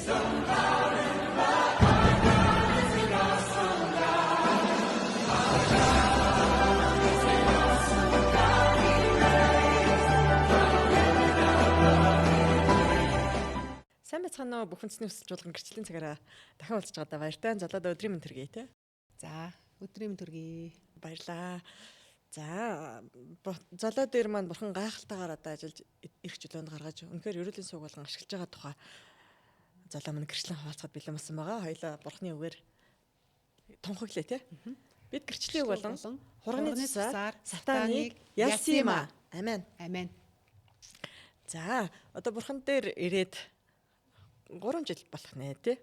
Сайн байцгаана уу бүхэн цэцний өсөлт жуулган гэрчлэлийн цагаараа дахин уулзж байгаадаа баяртай. Золоод өдрийн мэнд төргий те. За өдрийн мэнд төргий. Баярлаа. За золоод дээр маань бурхан гайхалтайгаар одоо ажиллаж ирэх чөлөөнд гаргаж үнэхээр ерөөлийн сууг болгон ашиглаж байгаа тухай золоо маань гэрчлэн хаваалцахад бэлэн болсон байгаа. Хоёлаа бурханы үгээр тунхаглая те. Бид гэрчлийн үг болон хурганы цусаар сатаныг ялсан юм аа. Амен. Амен. За одоо бурхан дээр ирээд 3 жил болох нэ тий.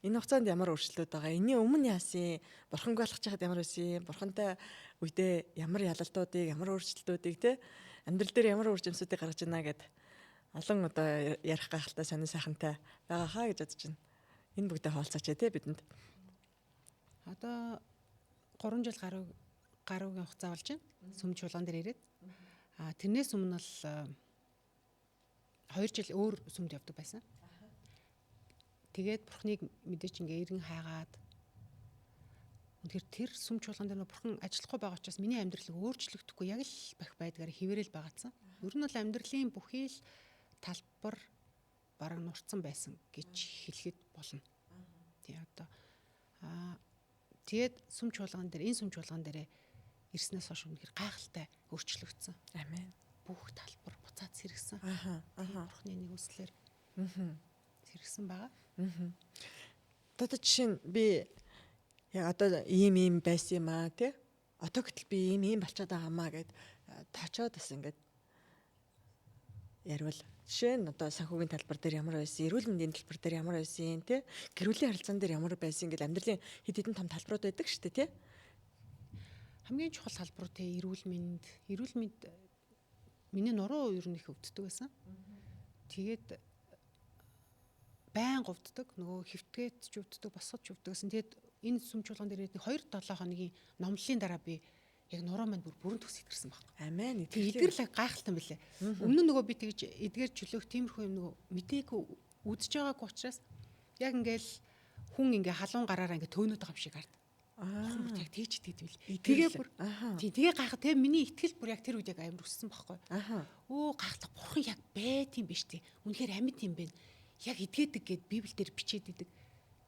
Энэ хугацаанд ямар өөрчлөлт байгаа? Энийн өмнө яасан? Бурхангүй алхаж байхад ямар байсан? Бурхантай үедээ ямар ялалтуудыг, ямар өөрчлөлтүүдийг тий амьдрал дээр ямар үр жимсүүдийг гаргаж байна гэд олон одоо ярих гайхалтай сонин сайхантай байгаа хаа гэж бодож байна. Энэ бүгдээ хаалцаач тий бидэнд. Одоо 3 жил гаруйгийн хугацаа болж байна. Сүм чуулган дээр ирээд. Тэрнээс өмнө бол 2 жил өөр сүмд явдаг байсан. Тэгээд бурхныг мэдээч ингээ иргэн хайгаад үнэхээр тэр сүм чуулган дээр бурхан ажиллахгүй байгаа учраас миний амьдралыг өөрчлөгдөхгүй яг л бах байдгаар хിവэрэл байгаадсан. Ер нь бол амьдралын бүхий л талбар бараг нурцсан байсан гэж хэлэхэд болно. Тий одоо тэгээд сүм чуулган дээр энэ сүм чуулган дээр ирснээс хойш үнэхээр гайхалтай өөрчлөгдсөн. Амен. Бүх талбар буцаад сэргсэн. Бурхны нэгүслэр сэргсэн байгаа. Одоо жишээ нь би яг одоо ийм байсан юм аа тий. Одоо гэтэл би ийм болчиход байгаамаа гэд тачаад бас ингээд ярил. Жишээ нь одоо санхүүгийн талбар дээр ямар байсан, эрүүл мэндийн талбар дээр ямар байсан тий. Гэр бүлийн харилцаан дээр ямар байсан ингээд амьдралын хэд хэдэн том талбарууд байдаг шүү дээ тий. Хамгийн чухал талбар тий эрүүл мэнд миний нуруу ер нь их өвддөг байсан. Тэгээд байн говддаг нөгөө хөвтгээд ч өвддөг босгож өвддөг гэсэн. Тэгээд энэ сүм чуулган дээр 2-7 хоногийн номлолын дараа би яг нуруу маань бүрэн төгс идэрсэн баг. Амен. Идэрлэг гайхалтай байлээ. Өмнө нь нөгөө би тэгж эдгээр чөлөөх тиймэрхүү юм нөгөө мдээгүй үдж байгаагүй учраас яг ингээл хүн ингээ халуун гараараа ингээ төөнөд байгаа юм шиг хард. Яг тэгж итгэдэг бил. Тэгээ бүр тэгээ гайхаа те миний итгэл бүр яг тэр үед яг амар өссөн байхгүй. Гайхалтай бурхан яг байт юм биш тий. Үнэхээр амьд юм бэ. Яг идгээдэг гэд Библиэлд бичээд идэг.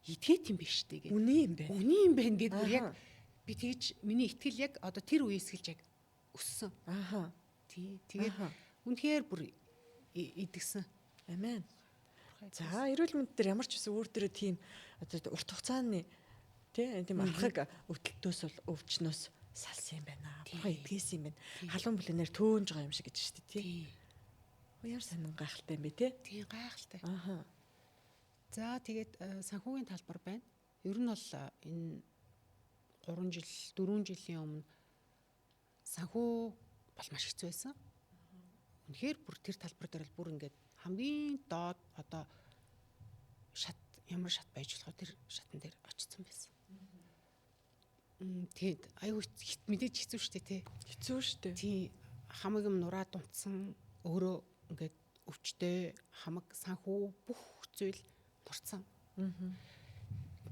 Идгээд юм биш тий гэ. Үний юм бэ. Үний юм байна гэд бүр яг би тэгж миний итгэл яг одоо тэр үеэс гэлж яг өссөн. Тий. Тэгээд үнэхээр бүр идэгсэн. Амен. За эрүүл мэнд дээр ямар ч байсан өөр дөрөө тийм одоо урт хугацааны тийм алхаг өвдөлтөөс бол өвчнөөс салсан юм байна. Бурхан идгээсэн юм байна. Халуун бүлэнээр төөнж байгаа юм шиг гэж шүү дээ тий. Яар сонин гайхалтай юм бэ тий? Тий гайхалтай. За тэгээд санхүүгийн талбар байна. Ер нь бол энэ 4 жилийн өмнө санхүү бол маш хэцүү байсан. Үнэхээр бүр тэр талбар дээр бол бүр ингээд хамгийн доод одоо ямар шат байж болох тэр шатн дээр очсон байсан. Тэгэд аюу мэдээж хэцүү шттэ тий. Хэцүү шттэ. Тий хамаг юм нураа дунтсан өөрөө ингээд өвчтэй хамаг санхүү бүх зүйл нурцсан.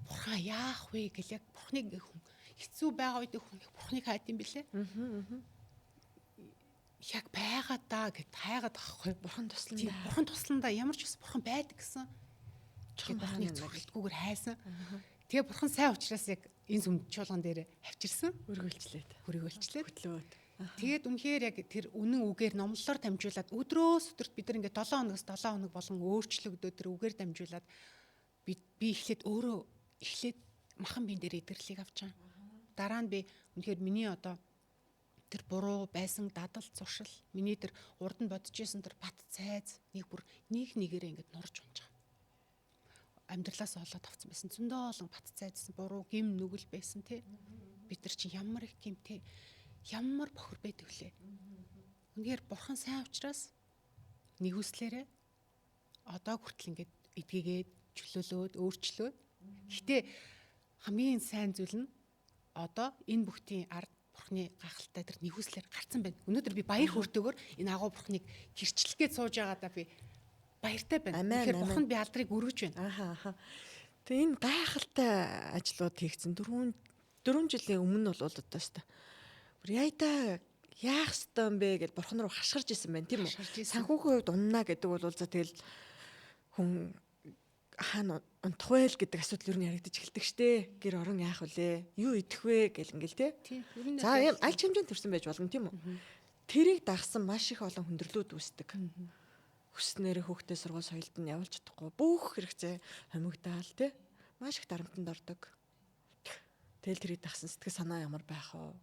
Бурхан яах вэ гэл яг бурхныг хэцүү байгаа үед бурхныг хайд юм бэлээ. Яг байгаа даа гэд хайгаад байхгүй. Бурхан тусландаа ямар ч бас бурхан байдаг гэсэн. Бурханыг зөвхөлтгүйгээр хайсан. Тэгээ бурхан сайн учраас яг энэ сүм чуулган дээр авчирсан. Хөргөлчлээд. Хөтлөөд. Тэгээд үнэхээр яг тэр үнэн үгээр номлолоор дамжуулаад өдрөөс өдөрт бид нар ингээд 7 хоногоос 7 хоног болгон өөрчлөгдөө тэр үгээр дамжуулаад би эхлээд өөрөө махан биен дээр идэрлийг авчаа. Дараа нь би үнэхээр миний одоо тэр буруу байсан дадал зуршил миний тэр урд нь бодож исэн тэр бат цайз нэг нэгээрээ ингээд нурж унж байгаа. Амьдралаас олоод авсан байсан. Зөндөө олон бат цайзсан буруу гим нүгэл байсан тий. Бид нар чинь ямар их гимтэй ямар бохор байдаг вүлээ. Үнэхээр бурхан сайн учраас нэгүслээрээ одоо хүртэл ингээд эдгээгээд чөлөөлөөд өөрчлөөд. Гэтэ хамгийн сайн зүйл нь одоо энэ бүхтийн ард бурхны гахалтай тэр нэгүслэр гарцсан байна. Өнөөдөр би баяр хөөртэйгээр энэ агуу бурхныг гэрчлэхэд сууж байгаадаа би баяртай байна. Амен, Тэгэхээр амен. бурханд би алдрыг өргөж байна. Аха. Тэгээ энэ гайхалтай ажлууд хийгдсэн 4 жилийн өмнө бол одоо өстой. Бүр яйда яах ёстой юм бэ гэж бурхан руу хашгирж исэн байна тийм үү? Хашгирж исэн. Санхүүгийн хувьд уннаа гэдэг бол за тэгэл хүн хаана унтах вэ гэдэг асуудал юу н яригдаж эхэлдэг штэ. Гэр орон яах вүлээ? Юу идэх вэ гэл ингээл те. Тийм. Ер нь За юм аль ч хэмжээнд төрсэн байж болно тийм үү? Тэрийг дагсан маш их олон хүндрэлүүд үүсдэг. Хүснээрээ хүүхдээ сургууль соёлд нь явуулж чадахгүй бүх хэрэгцээ хомигдаал те. Маш их дарамтанд ордог. Тэгэл тэрийг дагсан сэтгэл санаа ямар байх вэ?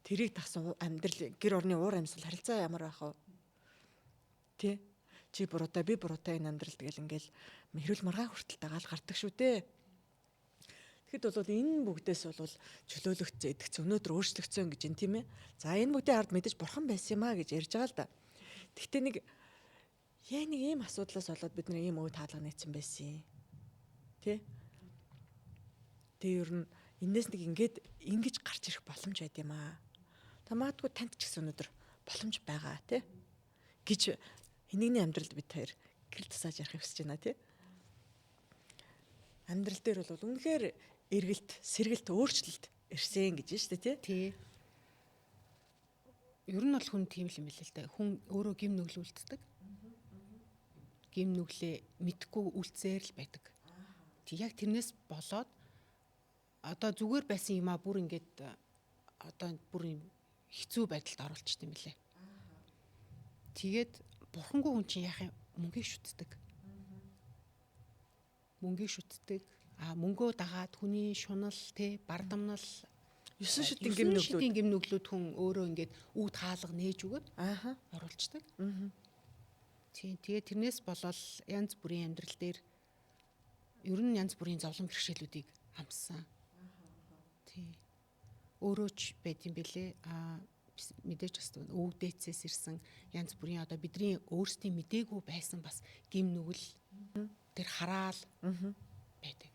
Тэрийг дагсан амьдрал гэр орны уур амьсгал харилцаа ямар байх вэ? Тэ? Чи буруутай би буруутай энэ амьдрал тэгэл ингээл хэрүүл маргаан хүртэл дагаал гардаг шүү дээ. Тэгэхэд бол энэ бүгдээс бол чөлөөлөгдсөн идэгцэн өнөөдөр өөрчлөгдсөн гэж юм тийм ээ. За энэ бүгдийн ард мэдээж бурхан байсан юм а гэж ярьж байгаа л да. Гэхдээ нэг ийм асуудлаас болоод бид нэг ийм өв таалга нийцсэн байсан. Тэ? Тэгээ ер нь энэс нэг ингэж гарч ирэх боломж байд юм аа. Та магадгүй танд ч гэсэн өнөөдөр боломж байгаа тий гэж энийний амьдралд бид хоёр гэрэл тусааж ярих хүсэж байна тий. Амьдрал дээр бол үнэхээр эргэлт, сэргэлт, өөрчлөлт ирсэн гэж байна шүү дээ тий. Ер нь бол хүн тийм л юм билээ л дээ. Хүн өөрөө гим нүгэл үлддэг. Гим нүглээ мэдхгүй үлцээр л байдаг. Яг тэрнээс болоод одоо зүгээр байсан юм а бүр ингээд одоо бүр хэцүү байдалд оруулчихсан юм билээ. Тэгээд бурхангүй хүн чинь яах юм мөнгийг шүтдэг. Мөнгийг шүтдэг. Мөнгөө дагаад хүний шунал те бардамнал 9 шидийн гим нүглүүд хүн өөрөө ингээд үүд хаалга нээж өгöd оруулцдаг. Тийм тэгээд тэрнээс болол янз бүрийн амьдрал дээр ер нь янз бүрийн зовлон бэрхшээлүүдийг амссан. Тийм. Өөрөө ч байт юм бэлээ. Мэдээж бас өвдөөцөөс ирсэн янз бүрийн одоо бидний өөрсдийн мдээгүй байсан бас гим нүгэл тэр хараал байдаг.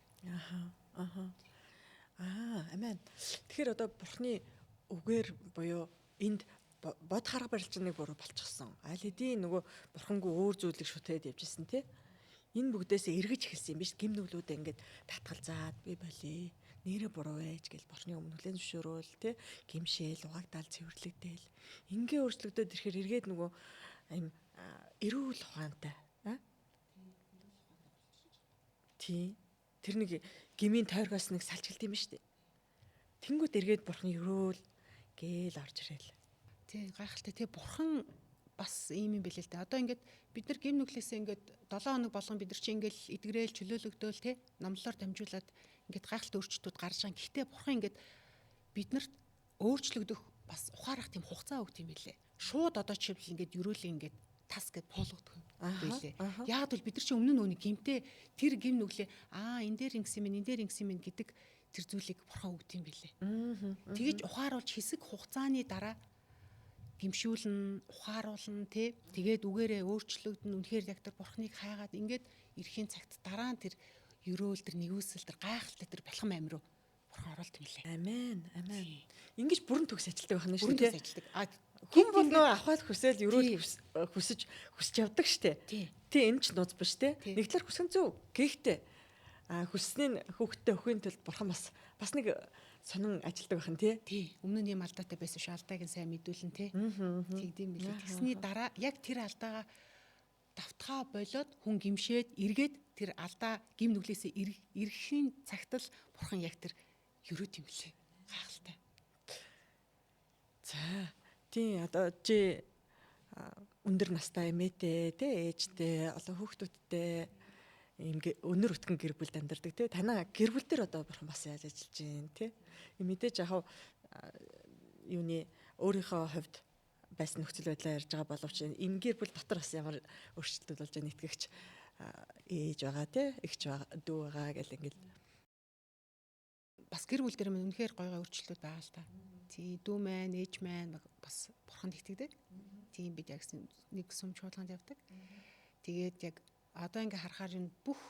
Амен. Тэгэхээр одоо бурхны үгээр буюу энд бод харга барилжныг буруу болчихсон. Аль хэдийн нөгөө бурхангүй өөр зүйлийг шүтээд явжсэн тий. Энэ бүгдээс эргэж эхэлсэн юм биш гим нүглүүдээ ингээд татгалзаад би болий. Нэрэ буруу байж гэл бурхны өмнө хүлэн зөвшөөрөөл тий. Гимшээл, угаагдаал, цэвэрлэгдээл. Ингээ өөрчлөгдөд ирэхээр эргээд нөгөө юм эрүүл ухаантай. Тий. Тэр нэг гмийн тойргоос нэг салж гэлт юм биш үү? Тэнгүүд эргээд бурхан өрөөл гээл орж ирээл. Тий, гайхалтай. Тэгээ бурхан бас ийм юм бэлээ л дээ. Одоо ингээд бид нар гим нүглээсээ ингээд 7 хоног болгон бид нар чи ингээд эдгрээл чөлөөлөгдөөл тий номлолоор дамжуулаад ингээд гайхалтай өөрчлөлтүүд гарч байгаа. Гэхдээ бурхан ингээд биднэрт өөрчлөгдөх бас ухаарах тийм хугацаа өгд юм билээ. Шууд одоо чивл ингээд өрөөлөө ингээд тас гэд пуулгаддаг юм билээ. Яг бол бид нар чи өмнө нь өөний гимтэй тэр гим нүглээ энэ дээр ингэсэн юм энэ дээр ингэсэн юм гэдэг тэр зүйлийг бурхан өгд юм билээ. Тэгэж ухааруулж хэсэг хугацааны дараа гимшүүлэн ухааруулна тий. Тэгээд үгээрээ өөрчлөгдөн үнэхээр яг тэр бурхныг хайгаад ингээд ирэхийн цагт дараа нь тэр өрөөл тэр нэгүсэл тэр гайхалтай тэр бэлхэм амир бурхан оруулт юм лээ. Амен. Ингиж бүрэн төгс ажилтдаг байх нь шүү дээ. Бүрэн төгс ажилтдаг. Хүн бол нөө ахвал хүсэл өрөөл хүсэж явдаг штэ. Тий энэ ч нууц биш те. Нэг талаар хүсгэн зөв. Гэхдээ хүссний хүүхдтэй өхөхийн тулд бурхан бас нэг сонин ажилтдаг байх нь тий. Өмнө нь юм алдаатай байсан ш алдааг нь сайн мэдүүлэн тий. Тэгдэм билээ. Тэсний дараа яг тэр алдаагаа давтгаа болоод хүн гимшээд эргээд тэр алдаа гим нүглээсээ ирэхийн цагт л бурхан яг тэр өрөөд юм билээ. Гайхалтай. За тий одоо чи өндөр настай эмээтэй тий ээжтэй олон хүүхдүүдтэй ийм өнөр өтгөн гэр бүлд амьдардаг тий танаа гэр бүл дээр одоо бурхан бас яаж ажиллаж байна тий мэдээж яг юуны өөрийнхөө хувьд байсан нөхцөл байдлаа ярьж байгаа боловч энэ гэр бүл дотор бас ямар өөрчлөлтүүд болж байгаа нэтгэгч ээж байгаа тий эгч байгаа дүү байгаа гэл ингээл бас гэр бүл дээр мань үнэхээр гой өөрчлөлтүүд байгаа л та. Тий дүү маань ээж маань бас бурханд итгэдэг. Тийм бид яг нэг сүм чуулганд явдаг. Тэгээд яг одоо ингээ харахаар энэ бүх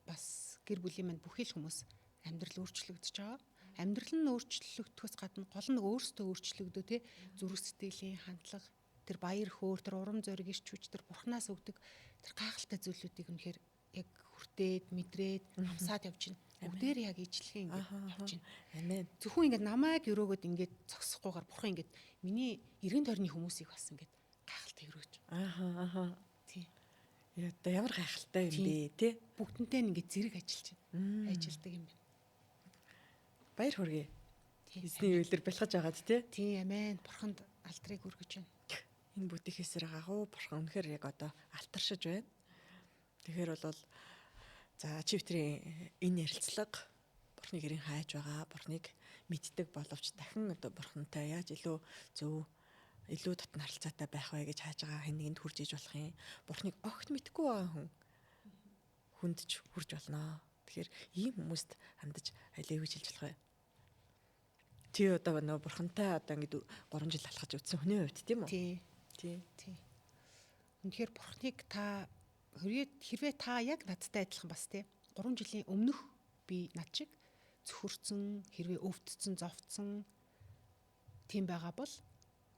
бас гэр бүлийн маань бүхий л хүмүүс амьдрал өөрчлөгдөж байгаа. Амьдрал нь өөрчлөгдөхөөс гадна гол нь өөрсдөө өөрчлөгдөө тий зүрх сэтгэлийн хандлага тэр баяр хөөр, тэр урам зориг ирч хүч, тэр бурхнаас өгдөг тэр гайхалтай зүйлүүдийг үнэхээр яг хүртээд, мэдрээд, амсаад явж байна. Бүгдээр яг ижлэхэн ингэж явж байна. Амен. Зөвхөн ингэж намайг өрөөгөөд ингэж зогсохгүйгээр бурхан ингэж миний эргэн тойрны хүмүүсийг бас ингэж гайхалтай өрөөж. Тий. Одоо ямар гайхалтай юм бэ, тий? Бүгдэнтэй ингэж зэрэг ажиллаж байна. Ажилдаг юм байна. Баяр хүргэе. Эзний үйлээр бэлгэж байгаад тий? Тий, амен. Бурханд алдрыг өргөж байна. Энэ бүтэхээсээр гагуу бурхан үнэхээр яг одоо алтаршиж байна. Тэгэхээр бол за чивтрийн энэ ярилцлага бурхны гэрийн хайж байгаа, бурхныг мэддэг боловч дахин одоо бурхантай яаж илүү зөв, илүү татна харилцаатай байх вэ гэж хайж байгаа хэн нэгэнд хүрж иж болох юм. Бурхныг огт мэдгүй байгаа хүндж хүрж болно. Тэгэхээр ийм хүмүүст хандаж алийг хэлж болох вэ? Чи одоо нөө бурхантай одоо ингэ 3 жил алхаж үтсэн хүний хувьд тийм үү? Тий. Үнэхээр бурхныг та хэрвээ та яг надтай адилхан бас тий 3 жилийн өмнөх би над шиг зөвхөрцөн, хэрвээ өвдцэн, зовцсон тийм байгаа бол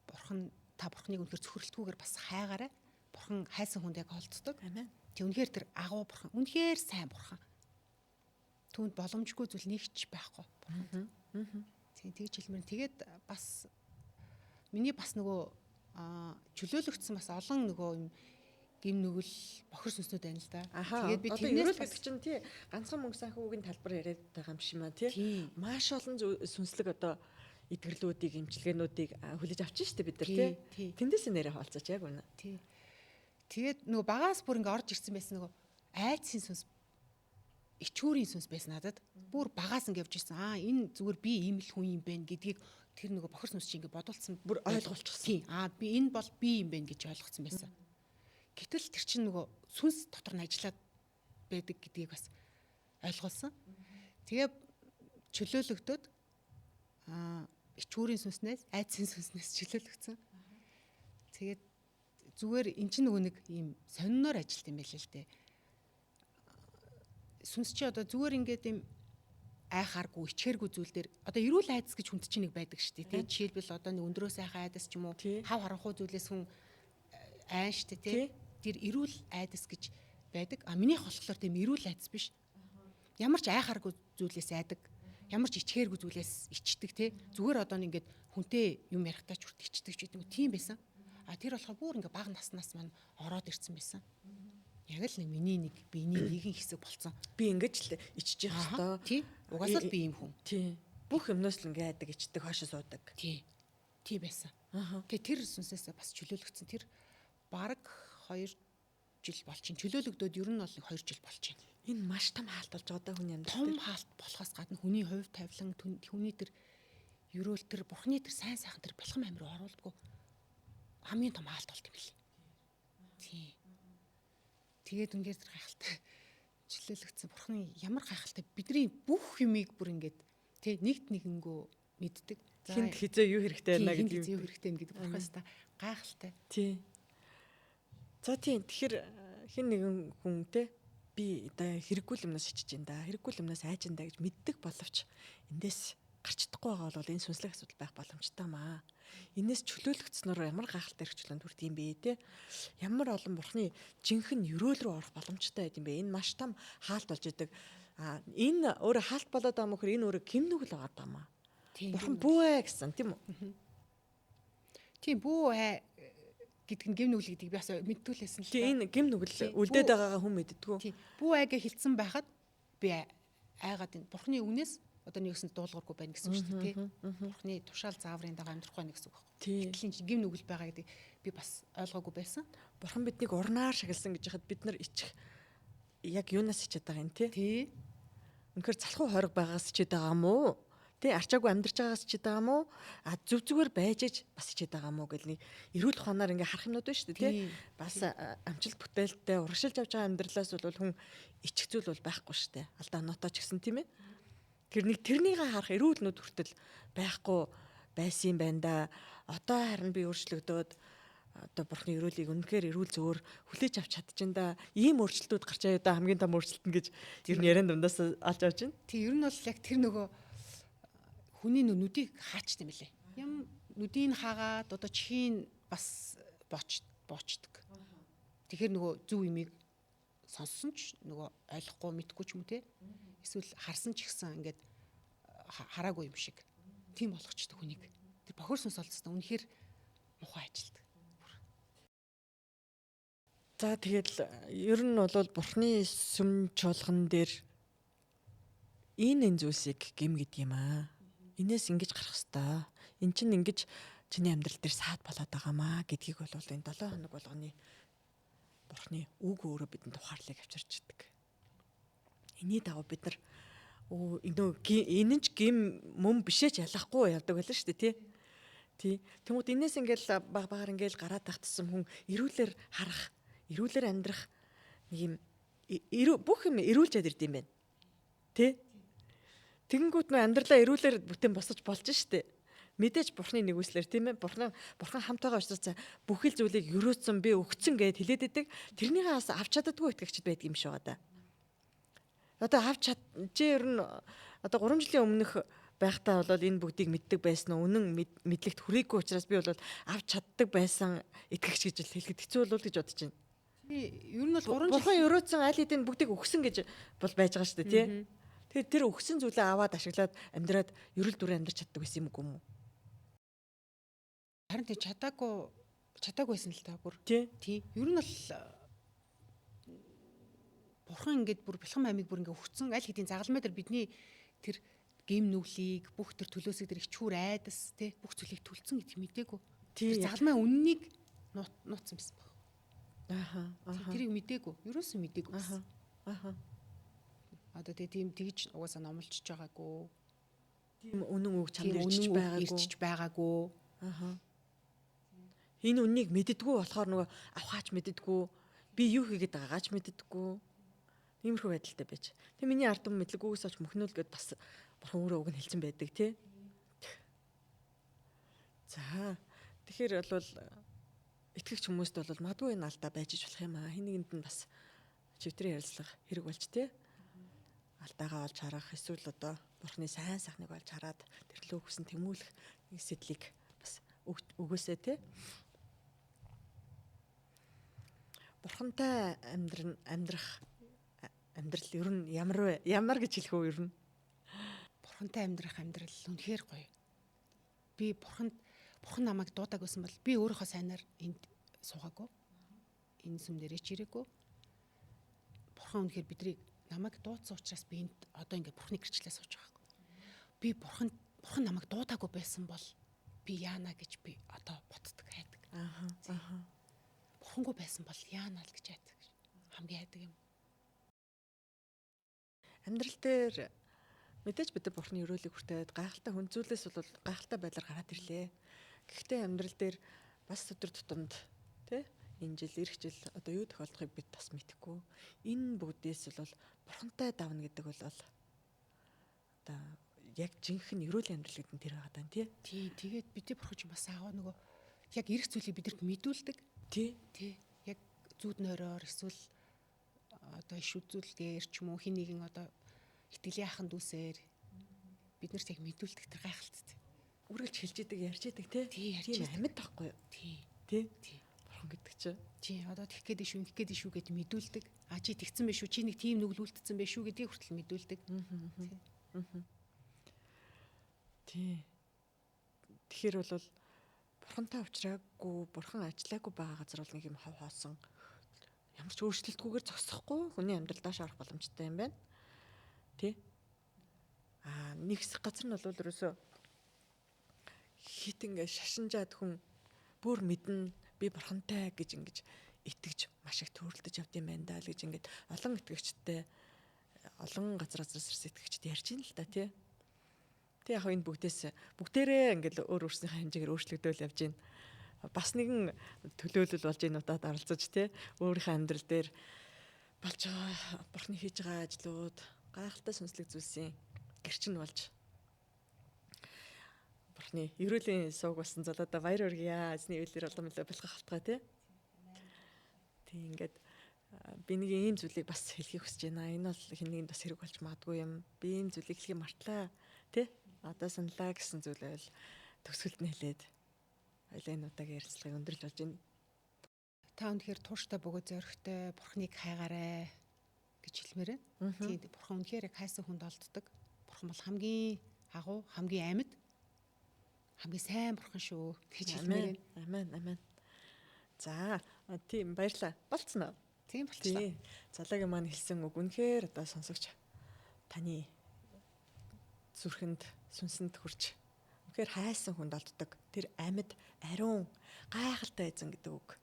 бурхан та бурхныг үнэхээр зөвхөрлөлтгүйгээр бас хайгаарай. Бурхан хайсан хүнд яг олддог. Амен. Тэг үнэхээр тэр агуу бурхан, үнэхээр сайн бурхан. Түүнд боломжгүй зүйл нэгч байхгүй бурхан. Тийм тэгж хэлмээр. Тэгээд бас миний бас нөгөө чөлөөлөгдсөн бас олон нөгөө юм гим нүгэл бохир сүнснүүд байна л да. Тэгээд би тэрнээс гэдэг чинь тий ганцхан мөнгө санхүүгийн талбар яриад байгаа юм шиг маа тий. Маш олон сүнслэг одоо эдгэрлүүдийг, эмчилгээнүүдийг хүлээж авчин штэ бид нар тий. Тэндээс нэрээ хаалцаач яг үнэ. Тий. Тэгээд нөгөө багаас бүр ингээ орж ирсэн байсан нөгөө айдсын сүнс, ичүүрийн сүнс байсан надад. Бүр багаас ингээ явж ирсэн. Энэ зүгээр би ийм л хүн юм байна гэдгийг тэр нөгөө бохир сүнс чинь ингээ бодуулсан, бүр ойлгуулчихсан. Тий. Би энэ бол би юм байна гэж ойлгоцсон байсан. Гэтэл тэр чинь нөгөө сүнс дотор нь ажиллаад байдаг гэдгийг бас ойлгуулсан. Тэгээ чөлөөлөгдөд ичүүрийн сүнснээс, айдсын сүнснээс чөлөөлөгдсөн. Тэгээд зүгээр эн чинь нөгөө нэг ийм сониноор ажилт юм байл л дээ. Сүнс чи одоо зүгээр ингээд ийм айхааргүй, ичхэргүй зүйл дээр одоо эрүүл айдас гэж хүнд чинь нэг байдаг шүү дээ. Тэгээ жишээлбэл одоо нэг өндрөө сайхан айдас ч юм уу, хав харанхуй зүйлээс хүн айн шүү дээ, тий. Тэр эрүүл айдас гэж байдаг. Минийх болохоор тийм эрүүл айдас биш. Ямар ч айхааргүй зүйлээс айдаг, ямар ч ичхээргүй зүйлээс ичдэг тий. Зүгээр одоо нэг ингээд хүнтэй юм ярихтаа ч хүрт ичдэг ч гэдэг юм тийм байсан. Тэр болохоор бүр ингээд бага наснаас маань ороод ирсэн байсан. Яг л нэг миний нэг биений нэгэн хэсэг болцсон. Би ингэж л иччих хэвээр. Тий. Угаасаа л би юм хүн. Тий. Бүх юмнаас л ингээд айдаг, ичдэг, хойшоо суудаг. Тий. Тий байсан. Тэгээ тэр сүнсээс бас чөлөөлөгдсөн. Тэр бараг 2 жил болчихно. Чөлөөлөгдөөд ер нь бол 2 жил болчихно. Энэ маш том хаалт болж байгаа да хүний амьдрал. Том хаалт болохоос гадна хүний хувь тавилан, хүний тэр ерөөл тэр бурхны тэр сайн сайхан тэр бэлхэм амир оруулдаггүй хамгийн том хаалт болт юм бэл. Тий. Тэгээд үнээр тэр гайхалтай чөлөөлөгдсөн бурхны ямар гайхалтай бидний бүх юмыг бүр ингээд тий нэгт нэгэнгөө мэддэг. Хинт хизээ юу хэрэгтэй байна гэдэг юм. Юу хэрэгтэй гэдэг бурхаас та гайхалтай. Тий. За тийм тэгэхээр хин нэгэн хүн те би одоо хэрэггүй юмнаас ичиж байна да. Хэрэггүй юмнаас айж байна да гэж мэддэг боловч эндээс гарч чадахгүй байгаа бол энэ сүнслэг асуудал байх боломжтой маа. Энээс чөлөөлөгдснөөр ямар гайхалтай хэрэгчлэн төрд юм бэ те. Ямар олон бурхны жинхэнэ өрөөл рүү орох боломжтой байд юм бэ. Энэ маш том хаалт болж идэг. Энэ өөрөө хаалт болоод байгаа мөхөр энэ өөрөө гим нүгэл байгаа даа маа. Бурхан бүү гэсэн тийм үү? Тийм бүү гэдэг нь гим нүгэл гэдгийг би бас мэдтүүлсэн л. Тийм энэ гим нүгэл үлдээд байгаагаа хүн мэддэггүй. Тийм бүү айгээ хилцэн байхад би айгаад энэ бурхны үгнээс одоо нэгсэн дуулуургүй байна гэсэн үг шүү дээ тий. Бурхны тушаал зааврын дага амьдрахгүй байна гэсэн үг байна. Гэтэл гим нүгэл байгаа гэдгийг би бас ойлгоогүй байсан. Бурхан биднийг урнаар шагалсан гэж хахад бид нар ичих яг юунаас ичээд байгаа юм тий. Үнэхээр залхуу хориг байгаас ичээд байгаа юм уу? Тий арчаагүй амьдарч байгаас ичээд байгаа юм уу? Зүг зүгээр байж аж бас ичээд байгаа юм уу гэл нэг эрүүл ухаанаар ингээ харах юмнууд байна шүү дээ тий. Бас амжилт бүтээлтэй урагшилж авч байгаа амьдралаас бол хүн ичих зүйл бол байхгүй шүү дээ. Алдаа нотоо ч гэсэн тийм ээ. Тэр нэг тэрнийг харах эрүүл нүд хүртэл байхгүй байсан юм байна да. Одоо харин би өөрчлөгдөөд одоо бурхны эрүүлийг үнэхээр эрүүл зөөр хүлээж авч чадчихна да. Ийм өөрчлөлтүүд гарч аяа да хамгийн том өөрчлөлт нь гэж ер нь ярианд дундаас олж авч байна. Тий ер нь бол яг тэр нөгөө хүний нүдийг хаачт юм лээ. Ям нүдийг хаагаад одоо чихийн бас боочдөг. Тэгэхээр нөгөө зөв имийг сонссон ч нөгөө ойлгохгүй мэдгүй ч юм уу те. Эсвэл харсан ч ихсэн ингээд хараагүй юм шиг. Тийм болгочдөг хүнийг. Тэр бохирсон солилцсон үнэхээр мухай ажилтдаг. За тэгэл ер нь бол бурхны сүм чуулган дээр энэ зүйлсийг гим гэдэг юм аа. Инээс ингэж гарах хэвээр. Эн чинь ингэж чиний амьдрал дээр саад болоод байгаамаа гэдгийг бол энэ 7 хоног болгоны бурхны үг өөрөө бидэнд ухаарлыг авчирч идэг. Эний дагуу бид нар энэ нь ч гим мөн бишээч ялахгүй явдаг байлаа шүү дээ тий. Тэнгүүд энээс ингээл багаар ингээл гараад тахтсан хүн эрүүлэр харах, эрүүлэр амьдрах нэг юм бүх юм эрүүлж ядэрд юм байна. Тий. Тэгэнгүүт нөө амьдралаа эрүүлэр бүтээн босож болж штэ. Мэдээж бурхны нэгүслэр тийм ээ. Бурхан хамтайгаа уулзсан бүхэл зүйлийг өрөөцсөн би өгцөн гэд хэлээд идэг. Тэрнийхээс авч чаддаггүй итгэгчд байдаг юм шиг байгаа да. Одоо чи ер нь одоо 3 жилийн өмнөх байхдаа бол энэ бүгдийг мэддэг байсан уу? Үнэн мэдлэгт хүрээгүй учраас би бол авч чаддаг байсан итгэгч гэж хэлэхэд хэцүү болов гэж бодож байна. Ер нь бол 3 жил бурхан өрөөцсөн аль хэдийн бүгдийг өгсөн гэж бол байж байгаа шүү дээ тий. Тэгэхээр тэр өгсөн зүйлээ аваад ашиглаад амьдраад ерөөл дүрээ амьдарч чаддаг байсан юм уу? Харин тий чадаагүй байсан л та бүр. Тий. Ер нь бол бурхан ингээд бүр бэлхэн амиг бүр ингээд өгцөн аль хэдийн загалмай дээр бидний тэр гим нүглийг бүх тэр төлөөсөө тэр ичхүүр айдас тий бүх зүйлийг төлцөн гэдэг мдээгүй. Тэр загалмай үннийг нууцсан байсан баг. Тэрийг мдээгүй. Ерөөсөө мдээгүй байсан. Одоо тийм тэгж угаасаа номлож байгаагүй. Тийм үнэн үг чамд ирчиж байгаагүй. Энэ үннийг мэддэггүй болохоор нөгөө авахаач мэддэггүй. Би юу хийгээд байгаагач мэддэггүй. Иймэрхүү байдалтай байж. Тэг миний ард түмэн мэдлэггүйгээс оч мөхнөл гэд бас бурхан өөрөө үг нь хэлсэн байдаг тий. За тэгэхээр бол итгэгч хүмүүст бол магадгүй энэ алдаа байж болох юм аа. Хин нэгэнд нь бас чивтрийн ярилцлага хэрэг болж тий. Алдаагаа олж харах эсвэл одоо бурхны сайн сайхныг олж хараад тэрлөө хүсэн тэмүүлэх сэтлийг бас өгөөсэй тий. Бурхантай амьдрах амьдрал ер нь ямар гэж хэлэх үү ер нь? Бурхантай амьдрах амьдрал үнэхээр гоё. Би бурхан намайг дуудаг байсан бол би өөрийнхөө сайнаар энд суугаагүй. Энэ сүм дээрээ ч ирээгүй. Бурхан үнэхээр биднийг намайг дуудсан учраас би энд одоо ингээд бурхны гэрчлээ сууж байгаа байхгүй. Би бурхан намайг дуудаагүй байсан бол би яана гэж би одоо боддог хайдаг. Бурхангүй байсан бол яана л гэж хайдаг. Хамгийн хайдаг юм. Амьдрал дээр мэдээж бид бурхны өрөөлийг хүртээд гайхалтай хүнзүүлээс бол гайхалтай байдлаар гараад ирлээ. Гэхдээ амьдрал дээр бас өдөр тутамд тий энэ жил ирэх жил одоо юу тохиолдохыг бид бас мэдэхгүй. Энэ бүгдээс бол бурхантай давна гэдэг бол одоо яг жинхэнэ эрүүл амьдрал гэдэг нь тэр байгаа даа тий. Тэгээд бидний бурхан ч бас аа нөгөө яг ирэх зүйлийг бидэрт мэдүүлдэг. Тий. Яг зүүд нойроор эсвэл одоо иш үзүүлгээр ч юм уу хин нэгэн одоо итгэлийн ахын дүүсээр бид нарт яг мэдүүлдэг тэр гайхалтай. Үргэлж хэлж идэг, ярьж идэг тий. Тийм амьд тахгүй юу? Тий. Бурхан гэдэг чинь. Одоо тэгэх гээд шүү гэд мэдүүлдэг. Чи тэгсэн байх шүү. Чи нэг тийм нүглүүлдсэн байх шүү гэдгийг хүртэл мэдүүлдэг. Тий. Тэгэхээр бол бурхантай уулзраагүй, бурхан ажиллаагүй байгаа газар бол нэг юм хав хоосон ямар ч өөрчлөлтгүйгээр зогсохгүй хүний амьдрал доош орох боломжтой юм байна. Тий. Нэг хэсэг газар нь бол ерөөсөө хит ингээ шашинжаад хүн бүр мэднэ би бурхантай гэж ингэж итгэж маш их төрөлдөж явд юм байна даа л гэж ингээд олон итгэгчтэй олон газраас итгэгчд ярьж ин л та тий. Тэг яг энэ бүгдээрээ ингээд өөр өөрснийхээ хэмжээгээр өөрчлөгдөөл явж байна. Бас нэгэн төлөөлөл болж энэ удаад оролцож тий өөрийнхөө амьдрал дээр болж байгаа бурхны хийж байгаа ажлууд гайхалтай сүнслэг зүйлсийн гэрчин болж бурхны ерөөлийн сууг болсон залуудаа баяр хүргье. Эзний үеэр олон мөлөө бэлгэх халтгаа тий. Тэг ингээд би нэг ийм зүйлийг бас хэлхийг хүсэж байна. Энэ бол хэн нэгэнд бас хэрэг болж магадгүй юм. Би ийм зүйлийг хэлхийг мартлаа тий. Одоо саналаа гэсэн зүйлээ л төгсгөлд нь хэлээд хоёлаа энэ удаагийн ярилцлагыг өндөрлж болж байна. Та үнэхээр тууштай бөгөөд зоригтой бурхныг хайгаарай гэж хэлмээр байна. Тийм бурхан үнэхээр хайсан хүнд олддог. Бурхан бол хамгийн агуу, хамгийн амьд, хамгийн сайн бурхан шүү гэж хэлмээр байна. Амен, амен. За, тийм баярлаа. Болцсон уу? Тийм болчихлоо. Тийм. Залаагийн маань хэлсэн үг үнэхээр одоо сонсогч таны зүрхэнд сүнсэнд хүрч үнэхээр хайсан хүнд олддог. Тэр амьд, ариун, гайхалтай эзэн гэдэг үг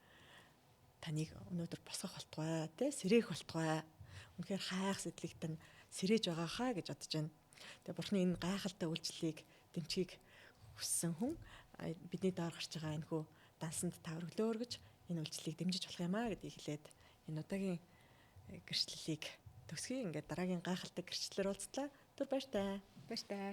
таныг өнөөдөр босгох болтугай, тэ сэрээх болтугай. Үнэхээр хайх сэтгэлд нь сэрэж байгаа хаа гэж бодож байна. Тэгээ бурхны энэ гайхалтай үйлчлэлийг дэмжихийг хүссэн хүн бидний доор гарч байгаа энэ хүү дансанд та өргөлөөр гэж энэ үйлчлэлийг дэмжиж болох юм аа гэдгийг хэлээд энэ удаагийн гэрчлэлийг төгсгий. Ингээд дараагийн гайхалтай гэрчлэлээр уулзлаа. Түр баяр таа. Баяр таа.